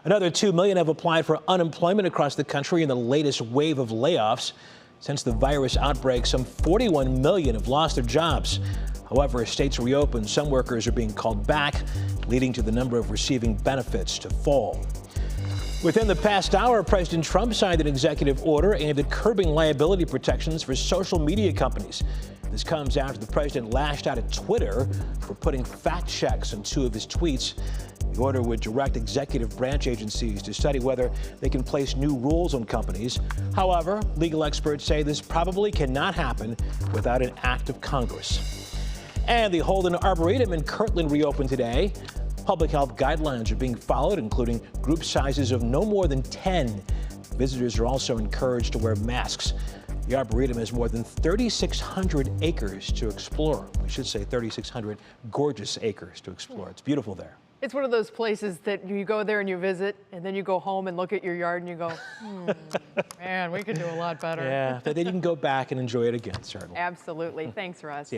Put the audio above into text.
Another 2 million have applied for unemployment across the country in the latest wave of layoffs. Since the virus outbreak, some 41 million have lost their jobs. However, as states reopen, some workers are being called back, leading to the number of receiving benefits to fall. Within the past hour, President Trump signed an executive order aimed at curbing liability protections for social media companies. This comes after the president lashed out at Twitter for putting fact checks on 2 of his tweets. The order would direct executive branch agencies to study whether they can place new rules on companies. However, legal experts say this probably cannot happen without an act of Congress. And the Holden Arboretum in Kirtland reopened today. Public health guidelines are being followed, including group sizes of no more than 10. Visitors are also encouraged to wear masks. The Arboretum has more than 3,600 acres to explore. We should say 3,600 gorgeous acres to explore. It's beautiful there. It's one of those places that you go there and you visit, and then you go home and look at your yard and you go, man, we could do a lot better. Yeah, but then you can go back and enjoy it again, certainly. Absolutely. Thanks, Russ. Yeah.